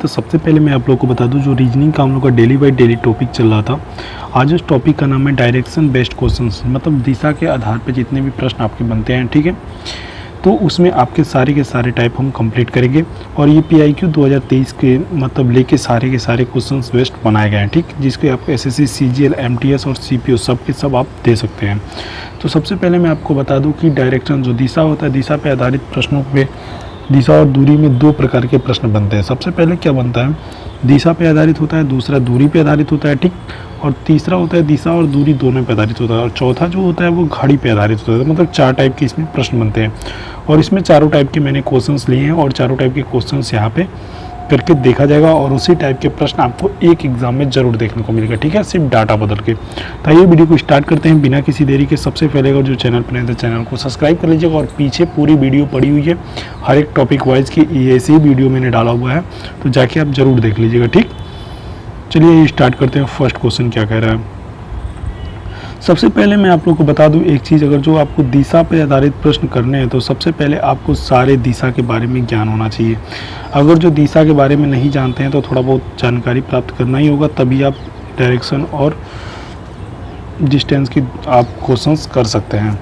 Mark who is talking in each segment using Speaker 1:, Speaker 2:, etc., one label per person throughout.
Speaker 1: तो सबसे पहले मैं आप लोग को बता दूं, जो रीजनिंग का हम लोग का डेली बाई डेली टॉपिक चल रहा था, आज उस टॉपिक का नाम है डायरेक्शन बेस्ड क्वेश्चंस, मतलब दिशा के आधार पर जितने भी प्रश्न आपके बनते हैं, ठीक है। तो उसमें आपके सारे के सारे टाइप हम कंप्लीट करेंगे और ये PIQ 2023 के मतलब लेके सारे के सारे क्वेश्चंस बेस्ड बनाए गए हैं, ठीक, जिसके आपको SSC, CGL, MTS और CPO सब के सब आप दे सकते हैं। तो सबसे पहले मैं आपको बता दूं कि डायरेक्शन जो दिशा होता है, दिशा पे आधारित प्रश्नों पे दिशा और दूरी में दो प्रकार के प्रश्न बनते हैं। सबसे पहले क्या बनता है, दिशा पे आधारित होता है, दूसरा दूरी पे आधारित होता है, ठीक, और तीसरा होता है दिशा और दूरी दोनों पे आधारित होता है, और चौथा जो होता है वो घड़ी पे आधारित होता है। मतलब 4 टाइप के इसमें प्रश्न बनते हैं और इसमें चारों टाइप के मैंने क्वेश्चंस लिए हैं और चारों टाइप के क्वेश्चंस यहाँ पे करके देखा जाएगा और उसी टाइप के प्रश्न आपको एक एग्जाम में जरूर देखने को मिलेगा, ठीक है, सिर्फ डाटा बदल के। तो ये वीडियो को स्टार्ट करते हैं बिना किसी देरी के। सबसे पहले अगर जो चैनल पर नहीं तो चैनल को सब्सक्राइब कर लीजिएगा और पीछे पूरी वीडियो पड़ी हुई है, हर एक टॉपिक वाइज की ऐसे ही वीडियो मैंने डाला हुआ है, तो जाके आप जरूर देख लीजिएगा, ठीक। चलिए स्टार्ट करते हैं। फर्स्ट क्वेश्चन क्या कह रहा है। सबसे पहले मैं आप लोग को बता दूं एक चीज़, अगर जो आपको दिशा पर आधारित प्रश्न करने हैं तो सबसे पहले आपको सारे दिशा के बारे में ज्ञान होना चाहिए। अगर जो दिशा के बारे में नहीं जानते हैं तो थोड़ा बहुत जानकारी प्राप्त करना ही होगा, तभी आप डायरेक्शन और डिस्टेंस की आप क्वेश्चंस कर सकते हैं।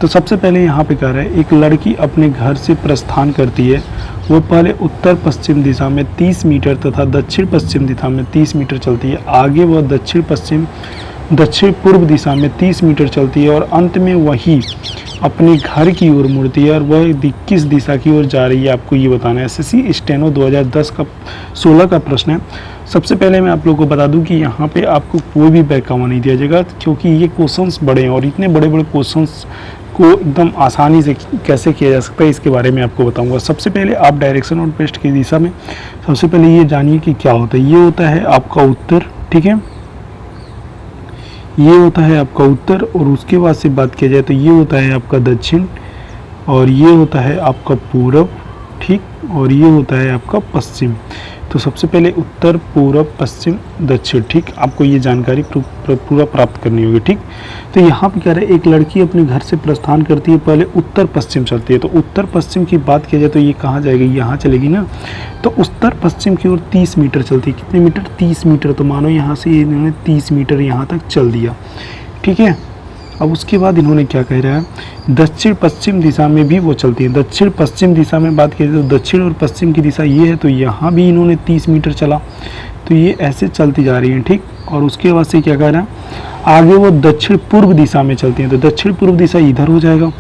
Speaker 1: तो सबसे पहले यहाँ पे कह रहा है, एक लड़की अपने घर से प्रस्थान करती है। वो पहले उत्तर पश्चिम दिशा में 30 मीटर तथा दक्षिण पश्चिम दिशा में 30 मीटर चलती है। आगे वह दक्षिण पूर्व दिशा में 30 मीटर चलती है और अंत में वही अपने घर की ओर मुड़ती है और वह किस दिशा की ओर जा रही है, आपको ये बताना है। SSC स्टेनो 2010 का 16 का प्रश्न है। सबसे पहले मैं आप लोगों को बता दूं कि यहाँ पे आपको कोई भी बहकावा नहीं दिया जाएगा, क्योंकि ये क्वेश्चंस बड़े हैं और इतने बड़े बड़े क्वेश्चंस को एकदम आसानी से कैसे किया जा सकता है इसके बारे में आपको बताऊंगा। सबसे पहले आप डायरेक्शन और बेस्ट की दिशा में सबसे पहले ये जानिए कि क्या होता है। ये होता है आपका उत्तर, ठीक है, ये होता है आपका उत्तर, और उसके बाद से बात किया जाए तो ये होता है आपका दक्षिण, और ये होता है आपका पूरब, ठीक, और ये होता है आपका पश्चिम। तो सबसे पहले उत्तर, पूरब, पश्चिम, दक्षिण, ठीक, आपको ये जानकारी पूरा प्राप्त करनी होगी, ठीक। तो यहाँ पे कह रहे हैं, एक लड़की अपने घर से प्रस्थान करती है, पहले उत्तर पश्चिम चलती है। तो उत्तर पश्चिम की बात किया जाए तो ये कहाँ जाएगी, यहाँ चलेगी ना। तो उत्तर पश्चिम की ओर 30 मीटर चलती है। कितने मीटर, 30 मीटर। तो मानो यहाँ से इन्होंने 30 मीटर यहाँ तक चल दिया, ठीक है। अब उसके बाद इन्होंने क्या कह रहा है, दक्षिण पश्चिम दिशा में भी वो चलती है। दक्षिण पश्चिम दिशा में बात की जाए तो दक्षिण और पश्चिम की दिशा ये है, तो यहाँ भी इन्होंने 30 मीटर चला, तो ये ऐसे चलती जा रही है, ठीक। और उसके बाद से क्या कह रहा है, आगे वो दक्षिण पूर्व दिशा में चलती हैं। तो दक्षिण पूर्व दिशा इधर हो जाएगा,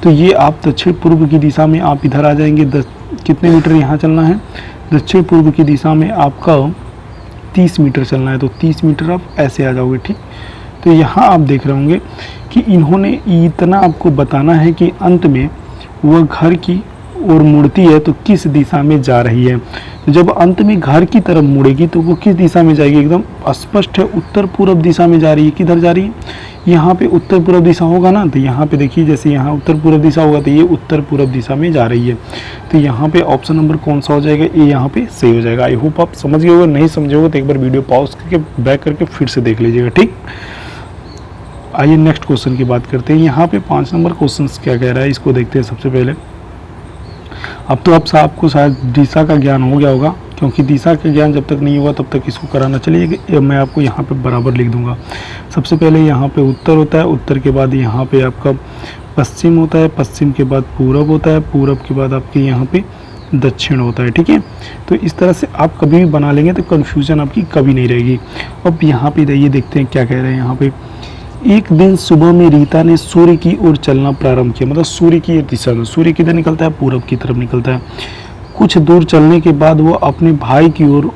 Speaker 1: तो ये आप दक्षिण पूर्व की दिशा में आप इधर आ जाएंगे। कितने मीटर यहाँ चलना है, दक्षिण पूर्व की दिशा में आपका 30 मीटर चलना है, तो 30 मीटर आप ऐसे आ जाओगे, ठीक। तो यहाँ आप देख रहे होंगे कि इन्होंने इतना आपको बताना है कि अंत में वह घर की ओर मुड़ती है तो किस दिशा में जा रही है। तो जब अंत में घर की तरफ मुड़ेगी तो वो किस दिशा में जाएगी, एकदम स्पष्ट है, उत्तर पूर्व दिशा में जा रही है। किधर जा रही है, यहाँ पे उत्तर पूर्व दिशा होगा ना, तो यहाँ पे देखिए जैसे यहाँ उत्तर पूर्व दिशा होगा तो ये उत्तर पूर्व दिशा में जा रही है। तो यहाँ पे ऑप्शन नंबर कौन सा हो जाएगा, ये यहाँ पे सही हो जाएगा। आई होप आप समझ गए होगा, नहीं समझे होगा तो एक बार वीडियो पॉज करके बैक करके फिर से देख लीजिएगा, ठीक। आइए नेक्स्ट क्वेश्चन की बात करते हैं। यहाँ पे 5 नंबर क्वेश्चन क्या कह रहा है, इसको देखते हैं। सबसे पहले अब तो आपको शायद दिशा का ज्ञान हो गया होगा, क्योंकि दिशा का ज्ञान जब तक नहीं होगा तब तक इसको कराना। चलिए मैं आपको यहाँ पे बराबर लिख दूंगा। सबसे पहले यहाँ पे उत्तर होता है, उत्तर के बाद यहाँ पे आपका पश्चिम होता है, पश्चिम के बाद पूरब होता है, पूरब के बाद आपके यहाँ पे दक्षिण होता है, ठीक है। तो इस तरह से आप कभी भी बना लेंगे तो कन्फ्यूजन आपकी कभी नहीं रहेगी। अब यहाँ पे ये देखते हैं क्या कह रहे हैं यहाँ पे। एक दिन सुबह में रीता ने सूर्य की ओर चलना प्रारंभ किया, मतलब सूर्य की दिशा में। सूर्य किधर निकलता है, पूरब की तरफ निकलता है। कुछ दूर चलने के बाद वो अपने भाई की ओर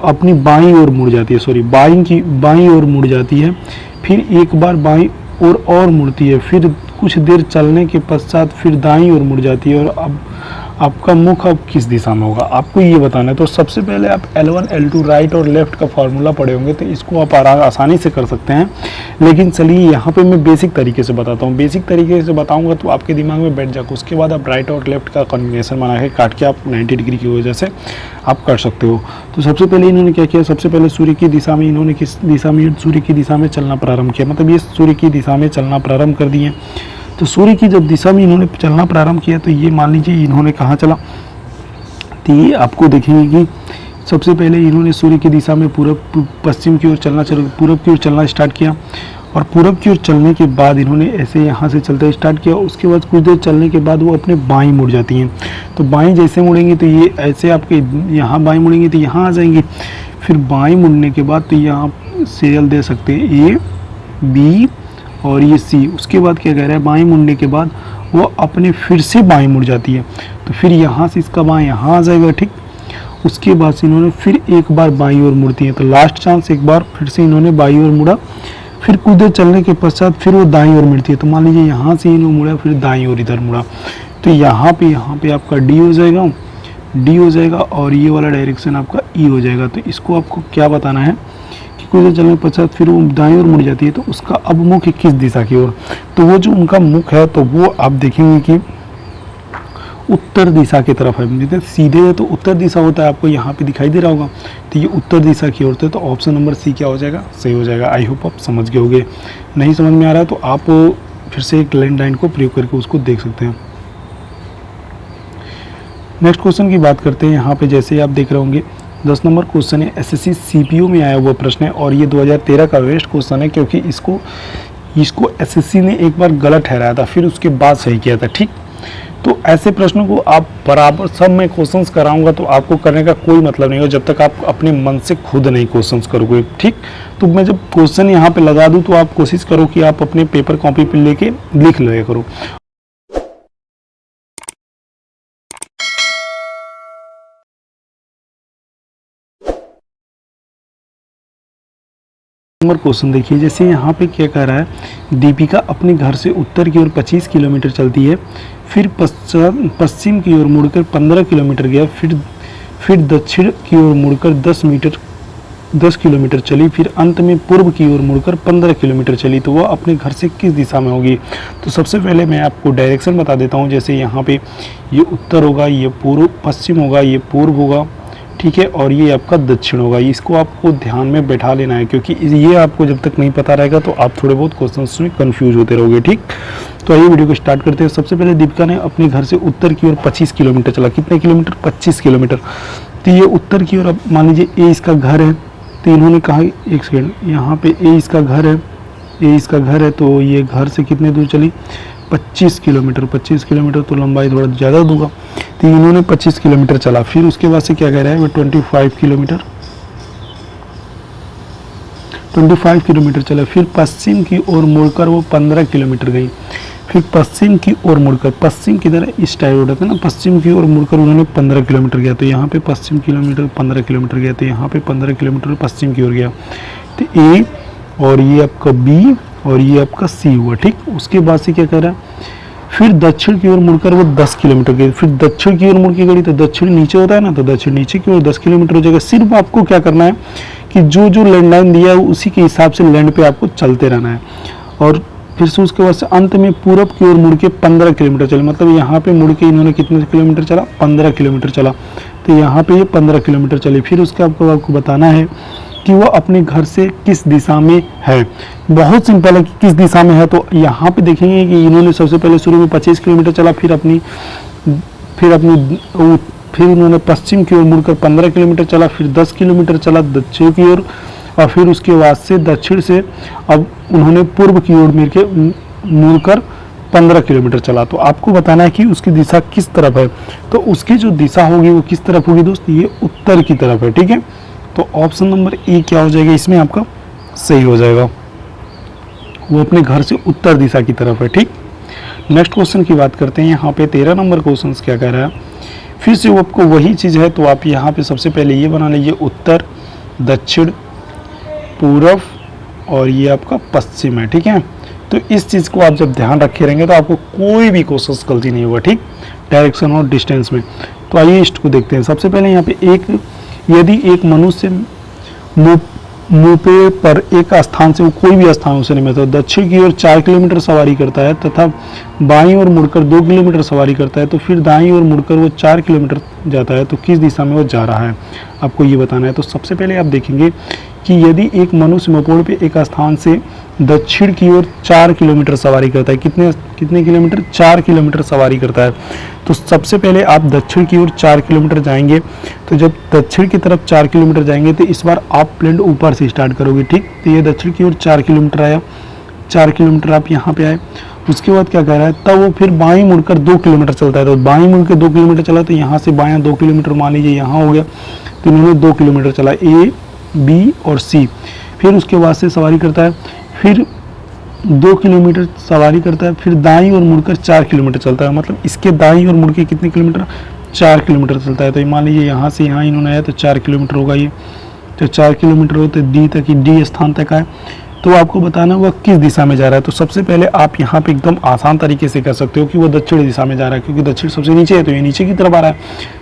Speaker 1: अपनी बाईं ओर मुड़ जाती है, बाईं ओर मुड़ जाती है। फिर एक बार बाईं ओर और मुड़ती है, फिर कुछ देर चलने के पश्चात फिर दाईं ओर मुड़ जाती है। और अब आपका मुख अब किस दिशा में होगा, आपको ये बताना है। तो सबसे पहले आप L1 L2 राइट और लेफ्ट का फार्मूला पढ़े होंगे, तो इसको आप आसानी से कर सकते हैं। लेकिन चलिए यहाँ पे मैं बेसिक तरीके से बताता हूँ। बेसिक तरीके से बताऊँगा तो आपके दिमाग में बैठ जाएगा। उसके बाद आप राइट और लेफ्ट का कॉम्बिनेशन बना के काट के आप 90 डिग्री की वजह से आप कर सकते हो। तो सबसे पहले इन्होंने क्या किया, सबसे पहले सूर्य की दिशा में इन्होंने किस दिशा में, सूर्य की दिशा में चलना प्रारंभ किया। मतलब ये सूर्य की दिशा में चलना प्रारंभ कर दिए। तो सूर्य की जब दिशा में इन्होंने चलना प्रारंभ किया तो ये मान लीजिए इन्होंने कहाँ चला, तो ये आपको देखेंगे कि सबसे पहले इन्होंने सूर्य की दिशा में पूरब पश्चिम की ओर पूरब की ओर चलना स्टार्ट किया, और पूरब की ओर चलने के बाद इन्होंने ऐसे यहाँ से चलते स्टार्ट किया। उसके बाद कुछ देर चलने के बाद वो अपने बाईं मुड़ जाती हैं। तो बाईं जैसे मुड़ेंगी तो ये ऐसे आपके यहाँ बाईं मुड़ेंगी तो यहाँ आ जाएंगी। फिर बाईं मुड़ने के बाद तो यहाँ सीरियल दे सकते हैं ए, बी और ये सी। उसके बाद क्या कह रहा है, बाईं मुड़ने के बाद वो अपने फिर से बाईं मुड़ जाती है। तो फिर यहाँ से इसका बाएँ यहाँ आ जाएगा, ठीक। उसके बाद से इन्होंने फिर एक बार बाईं ओर मुड़ती है। तो लास्ट चांस एक बार फिर से इन्होंने बाईं ओर मुड़ा, फिर कुछ देर चलने के पश्चात फिर वो दाईं ओर मुड़ती है। तो मान लीजिए यहाँ से इन्होंने मुड़ा, फिर दाईं ओर इधर मुड़ा, तो यहाँ पे आपका डी हो जाएगा और ये वाला डायरेक्शन आपका ई हो जाएगा। तो इसको आपको क्या बताना है कि कुछ देर चलने के पश्चात फिर वो दाईं ओर मुड़ जाती है, तो उसका अब मुख है किस दिशा की ओर। तो वो जो उनका मुख है तो वो आप देखेंगे कि उत्तर दिशा की तरफ है। जितने सीधे है तो उत्तर दिशा होता है, आपको यहाँ पे दिखाई दे रहा होगा। तो ये उत्तर दिशा की ओर है, तो ऑप्शन नंबर सी क्या हो जाएगा, सही हो जाएगा। आई होप आप समझ गए होंगे। नहीं समझ में आ रहा है तो आप फिर से एक लैंडलाइन को प्रयोग करके उसको देख सकते हैं। नेक्स्ट क्वेश्चन की बात करते हैं। यहाँ पे जैसे आप देख रहे होंगे 10 नंबर क्वेश्चन है, एसएससी सीपीयू में आया हुआ प्रश्न है, और ये 2013 का वेस्ट क्वेश्चन है, क्योंकि इसको एसएससी ने एक बार गलत ठहराया था, फिर उसके बाद सही किया था, ठीक। तो ऐसे प्रश्नों को आप बराबर सब मैं क्वेश्चंस कराऊंगा तो आपको करने का कोई मतलब नहीं हो जब तक आप अपने मन से खुद नहीं क्वेश्चंस करोगे, ठीक। तो मैं जब क्वेश्चन यहाँ पे लगा दूं तो आप कोशिश करो कि आप अपने पेपर कॉपी पे लेके लिख लिया करो। नंबर क्वेश्चन देखिए, जैसे यहाँ पे क्या कह रहा है, दीपिका अपने घर से उत्तर की ओर 25 किलोमीटर चलती है, फिर पश्चिम की ओर मुड़कर 15 किलोमीटर गया, फिर दक्षिण की ओर मुड़कर 10 किलोमीटर चली, फिर अंत में पूर्व की ओर मुड़कर 15 किलोमीटर चली। तो वह अपने घर से किस दिशा में होगी। तो सबसे पहले मैं आपको डायरेक्शन बता देता हूँ। जैसे यहाँ पे ये उत्तर होगा, ये पूर्व पश्चिम होगा, ये पूर्व होगा, ठीक है, और ये आपका दक्षिण होगा। इसको आपको ध्यान में बैठा लेना है, क्योंकि ये आपको जब तक नहीं पता रहेगा तो आप थोड़े बहुत क्वेश्चंस में कंफ्यूज होते रहोगे, ठीक। तो आइए वीडियो को स्टार्ट करते हैं। सबसे पहले दीपिका ने अपने घर से उत्तर की ओर 25 किलोमीटर चला। कितने किलोमीटर, 25 किलोमीटर। तो ये उत्तर की ओर, अब मान लीजिए ए इसका घर है, तो इन्होंने कहा, एक सेकेंड, यहाँ पे ए इसका घर है, तो ये घर से कितने दूर चली, 25 किलोमीटर। 25 किलोमीटर तो लंबाई थोड़ा ज़्यादा दूंगा, तो इन्होंने 25 किलोमीटर चला। फिर उसके बाद से क्या कह रहा है, वो 25 किलोमीटर चला। फिर पश्चिम की ओर मुड़कर वो 15 किलोमीटर गई। फिर पश्चिम की ओर मुड़कर, पश्चिम की तरह इस टाइप होता है ना, पश्चिम की ओर मुड़कर उन्होंने 15 किलोमीटर गया। तो यहाँ पे पश्चिम किलोमीटर 15 किलोमीटर गया, तो यहाँ पे 15 किलोमीटर पश्चिम की ओर गया। तो ए और ये आपका बी और ये आपका सी हुआ, ठीक। उसके बाद से क्या कह रहा है, फिर दक्षिण की ओर मुड़कर वो 10 किलोमीटर गई। फिर दक्षिण की ओर मुड़ के गई, तो दक्षिण नीचे होता है ना, तो दक्षिण नीचे की ओर 10 किलोमीटर हो जाएगा। सिर्फ आपको क्या करना है कि जो लैंडलाइन दिया है उसी के हिसाब से लैंड पे आपको चलते रहना है। और फिर से उसके बाद से अंत में पूरब की ओर मुड़ के 15 किलोमीटर चले। मतलब यहाँ पे मुड़ के इन्होंने कितने किलोमीटर चला, 15 किलोमीटर चला। तो यहाँ पे ये 15 किलोमीटर चले। फिर उसके आपको बताना है कि वो अपने घर से किस दिशा में है। बहुत सिंपल है कि किस दिशा में है। तो यहाँ पे देखेंगे कि इन्होंने सबसे पहले शुरू में 25 किलोमीटर चला, फिर उन्होंने पश्चिम की ओर मुड़कर 15 किलोमीटर चला, फिर 10 किलोमीटर चला दक्षिण की ओर, और फिर उसके बाद से दक्षिण से अब उन्होंने पूर्व की ओर मुड़कर 15 किलोमीटर चला। तो आपको बताना है कि उसकी दिशा किस तरफ है। तो उसकी जो दिशा होगी वो किस तरफ होगी दोस्त, ये उत्तर की तरफ है, ठीक है। तो ऑप्शन नंबर ए क्या हो जाएगा, इसमें आपका सही हो जाएगा। वो अपने घर से उत्तर दिशा की तरफ है, ठीक। नेक्स्ट क्वेश्चन की बात करते हैं। यहाँ पे 13 नंबर क्वेश्चन क्या कह रहा है, फिर से वो आपको वही चीज़ है। तो आप यहाँ पे सबसे पहले ये बना लीजिए, उत्तर, दक्षिण, पूर्व और ये आपका पश्चिम है, ठीक है। तो इस चीज़ को आप जब ध्यान रखे रहेंगे तो आपको कोई भी क्वेश्चन गलती नहीं होगा, ठीक, डायरेक्शन और डिस्टेंस में। तो आइए इसको देखते हैं। सबसे पहले यहाँ पे यदि एक मनुष्य मुँह पर एक स्थान से वो कोई भी स्थान उसे नहीं मिलता, दक्षिण की ओर 4 किलोमीटर सवारी करता है तथा बाईं ओर मुड़कर 2 किलोमीटर सवारी करता है, तो फिर दाईं ओर मुड़कर वो 4 किलोमीटर जाता है, तो किस दिशा में वो जा रहा है, आपको ये बताना है। तो सबसे पहले आप देखेंगे कि यदि एक मनुष्य मोपेड पे एक स्थान से दक्षिण की ओर 4 किलोमीटर सवारी करता है। कितने किलोमीटर? 4 किलोमीटर सवारी करता है। तो सबसे पहले आप दक्षिण की ओर 4 किलोमीटर जाएंगे। तो जब दक्षिण की तरफ 4 किलोमीटर जाएंगे तो इस बार आप प्लेन ऊपर से स्टार्ट करोगे, ठीक। तो ये दक्षिण की ओर 4 किलोमीटर आया, 4 किलोमीटर आप यहाँ पे आए। उसके बाद क्या कह रहा है, तब वो फिर बाईं मुड़कर 2 किलोमीटर चलता है। तो बाईं मुड़ के 2 किलोमीटर चला, तो यहाँ से बायां 2 किलोमीटर मान लीजिए यहाँ हो गया। तो इन्होंने 2 किलोमीटर चला, ए, बी और सी। फिर उसके बाद से सवारी करता है, फिर 2 किलोमीटर सवारी करता है, फिर दाईं और मुड़कर 4 किलोमीटर चलता है। मतलब इसके दाईं और मुड़ के कितने किलोमीटर? 4 किलोमीटर चलता है। तो मान लीजिए यहाँ से यहाँ इन्होंने आया तो 4 किलोमीटर होगा ये। तो 4 किलोमीटर होते डी तक, डी स्थान तक आए। तो आपको बताना वह किस दिशा में जा रहा है। तो सबसे पहले आप यहाँ पे एकदम आसान तरीके से कर सकते हो कि वो दक्षिण दिशा में जा रहा है, क्योंकि दक्षिण सबसे नीचे है तो ये नीचे की तरफ आ रहा है।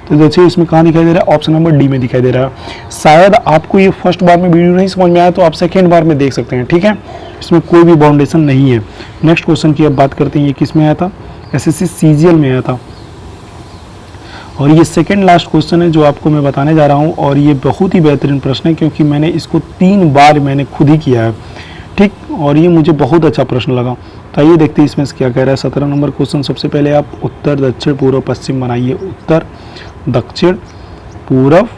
Speaker 1: तो दक्षिण इसमें कहाँ दिखाई दे रहा है? ऑप्शन नंबर डी में दिखाई दे रहा है। शायद आपको ये फर्स्ट बार में वीडियो नहीं समझ में आया तो आप सेकेंड बार में देख सकते हैं, ठीक है। इसमें कोई भी बाउंडेशन नहीं है। नेक्स्ट क्वेश्चन की अब बात करते हैं, ये किस में आया था? SSC CGL में आया था। और ये सेकेंड लास्ट क्वेश्चन है जो आपको मैं बताने जा रहा हूँ, और ये बहुत ही बेहतरीन प्रश्न है क्योंकि मैंने इसको 3 बार मैंने खुद ही किया है, ठीक। और ये मुझे बहुत अच्छा प्रश्न लगा। तो आइए देखते हैं इसमें से क्या कह रहा है। 17 नंबर क्वेश्चन, सबसे पहले आप उत्तर, दक्षिण, पूर्व, पश्चिम बनाइए। उत्तर, दक्षिण, पूर्व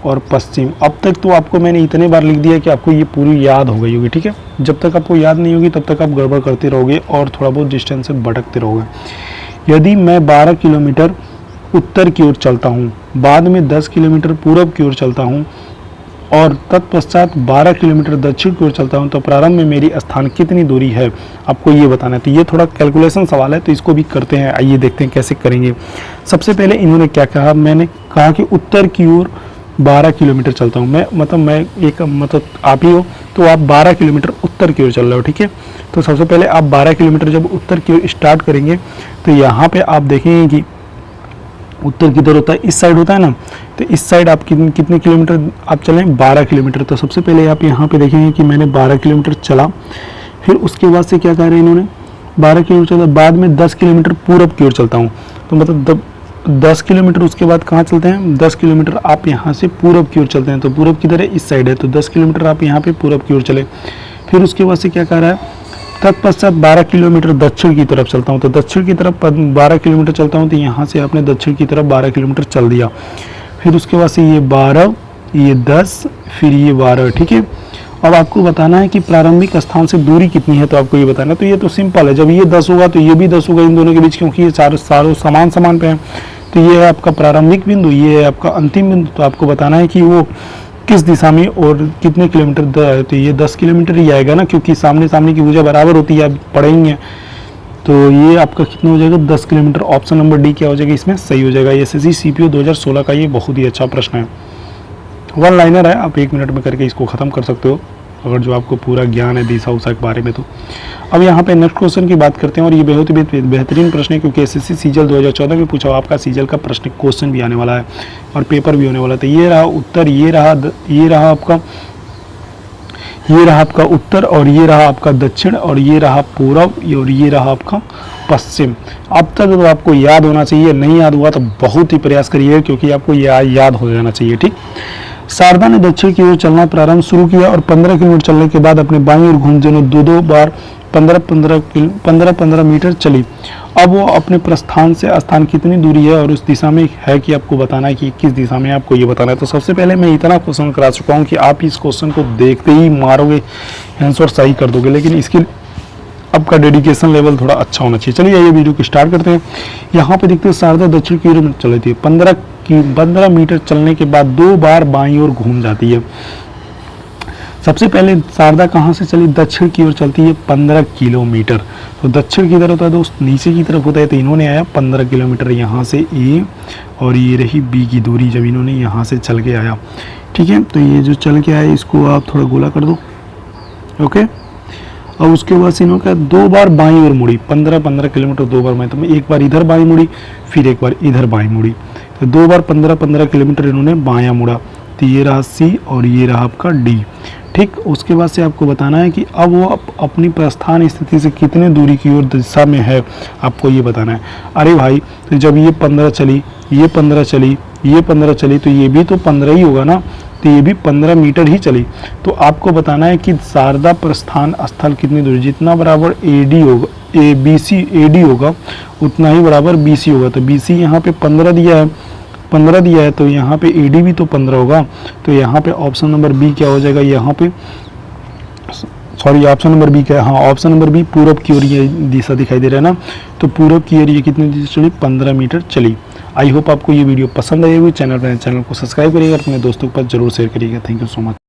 Speaker 1: और पश्चिम। अब तक तो आपको मैंने इतने बार लिख दिया कि आपको ये पूरी याद हो गई होगी, ठीक है। जब तक आपको याद नहीं होगी तब तक आप गड़बड़ करते रहोगे और थोड़ा बहुत डिस्टेंस से भटकते रहोगे। यदि मैं 12 किलोमीटर उत्तर की ओर चलता हूँ, बाद में 10 किलोमीटर पूर्व की ओर चलता हूँ और तत्पश्चात 12 किलोमीटर दक्षिण की ओर चलता हूँ, तो प्रारंभ में मेरी स्थान कितनी दूरी है, आपको ये बताना है। तो ये थोड़ा कैलकुलेशन सवाल है, तो इसको भी करते हैं। आइए देखते हैं कैसे करेंगे। सबसे पहले इन्होंने क्या कहा, मैंने कहा कि उत्तर की ओर 12 किलोमीटर चलता हूँ मैं, मतलब आप ही हो तो आप 12 किलोमीटर उत्तर की ओर चल रहे हो, ठीक है। तो सबसे पहले आप 12 किलोमीटर जब उत्तर की ओर स्टार्ट करेंगे तो यहाँ पे आप देखेंगे कि उत्तर किधर होता है? इस साइड होता है ना। तो इस साइड आप कितने किलोमीटर आप चलें? 12 किलोमीटर। तो सबसे पहले आप यहाँ पे देखेंगे कि मैंने 12 किलोमीटर चला। फिर उसके बाद से क्या कह रहे हैं इन्होंने? 12 किलोमीटर चला, बाद में 10 किलोमीटर पूर्व की ओर चलता हूँ। तो मतलब 10 किलोमीटर उसके बाद कहाँ चलते हैं? 10 किलोमीटर आप यहाँ से पूर्व की ओर चलते हैं। तो पूर्व किधर है? इस साइड है। तो 10 किलोमीटर आप यहाँ पे पूर्व की ओर चले। फिर उसके बाद से क्या कह रहा है? तत्पश्चात 12 किलोमीटर दक्षिण की तरफ चलता हूँ। तो दक्षिण की तरफ 12 किलोमीटर चलता हूँ, तो यहाँ से आपने दक्षिण की तरफ 12 किलोमीटर चल दिया। फिर उसके बाद से ये 12, ये 10, फिर ये 12, ठीक है। अब आपको बताना है कि प्रारंभिक स्थान से दूरी कितनी है, तो आपको ये बताना है। तो ये तो सिंपल है, जब ये 10 होगा तो ये भी 10 होगा इन दोनों के बीच, क्योंकि ये सारों समान पे हैं। तो ये है आपका प्रारंभिक बिंदु, ये है आपका अंतिम बिंदु। तो आपको बताना है कि वो किस दिशा में और कितने किलोमीटर। तो ये 10 किलोमीटर ही आएगा ना, क्योंकि सामने सामने की भुजा बराबर होती है, आप पढ़ेंगे। तो ये आपका कितना हो जाएगा? 10 किलोमीटर। ऑप्शन नंबर डी क्या हो जाएगा इसमें? सही हो जाएगा। SSC CPO 2016 का ये बहुत ही अच्छा प्रश्न है। 1 लाइनर है, आप 1 मिनट में करके इसको ख़त्म कर सकते हो, अगर जो आपको पूरा ज्ञान है दिशा उषा के बारे में। तो अब यहाँ पे नेक्स्ट क्वेश्चन की बात करते हैं, और ये बहुत ही बेहतरीन प्रश्न है, क्योंकि SSC CGL 2014 में पूछा आपका CGL का प्रश्न क्वेश्चन भी आने वाला है और पेपर भी होने वाला है। तो ये रहा उत्तर, ये रहा आपका उत्तर, और ये रहा आपका दक्षिण, और ये रहा पूर्व, और ये रहा आपका पश्चिम। अब तक तो आपको याद होना चाहिए, नहीं याद हुआ तो बहुत ही प्रयास करिए, क्योंकि आपको याद हो जाना चाहिए, ठीक। शारदा ने दक्षिण की ओर चलना प्रारंभ शुरू किया और 15 किलोमीटर चलने के बाद अपने बाईं ओर घूम दोनों दो बार 15-15 मीटर चली। अब वो अपने प्रस्थान से स्थान कितनी दूरी है और उस दिशा में है कि आपको बताना है कि किस दिशा में आपको ये बताना है। तो सबसे पहले मैं इतना क्वेश्चन करा चुका हूँ कि आप इस क्वेश्चन को देखते ही मारोगे आंसर सही कर दोगे, लेकिन इसके आपका डेडिकेशन लेवल थोड़ा अच्छा होना चाहिए। चलिए ये वीडियो को स्टार्ट करते हैं। यहाँ पे देखते हैं शारदा दक्षिण की ओर चल रही थी, 15 मीटर चलने के बाद 2 बार बाईं ओर घूम जाती है। सबसे पहले शारदा कहाँ से चली? दक्षिण की ओर चलती है 15 किलोमीटर। तो दक्षिण की तरफ होता है दोस्त, नीचे की तरफ होता है। तो इन्होंने आया 15 किलोमीटर यहाँ से ए, और ये रही बी की दूरी, जब इन्होंने यहाँ से चल के आया, ठीक है। तो ये जो चल के आया इसको आप थोड़ा गोला कर दो, ओके। और उसके बाद से इन्होंने 2 बार बाईं ओर मुड़ी, 15 किलोमीटर 2 बार। मैं एक बार इधर बाईं मुड़ी, फिर एक बार इधर बाईं मुड़ी। तो 2 बार 15 किलोमीटर इन्होंने बायां मुड़ा। तो ये रहा सी और ये रहा आपका डी, ठीक। उसके बाद से आपको बताना है कि अब वो अपनी प्रस्थान स्थिति से कितने दूरी की ओर दिशा में है, आपको ये बताना है। अरे भाई, तो जब ये 15 चली, ये 15 चली, ये 15 चली, तो ये भी तो 15 ही होगा ना। तो ये भी 15 मीटर ही चली। तो आपको बताना है कि शारदा प्रस्थान स्थल कितनी दूरी, जितना बराबर AD होगा, AD होगा उतना ही बराबर BC होगा। तो BC यहाँ पे 15 दिया है, 15 दिया है, तो यहाँ पे AD भी तो 15 होगा। तो यहाँ पे ऑप्शन नंबर बी क्या हो जाएगा, यहाँ पे सॉरी ऑप्शन नंबर बी क्या है, हाँ ऑप्शन नंबर बी पूरब की ओर ये दिशा दिखाई दे रहा है ना, तो पूरब की ओर ये कितनी दिशा चली, 15 मीटर चली। आई होप आपको ये वीडियो पसंद आई होगी। चैनल को सब्सक्राइब करिएगा, अपने दोस्तों के पास जरूर शेयर करिएगा। Thank you so much.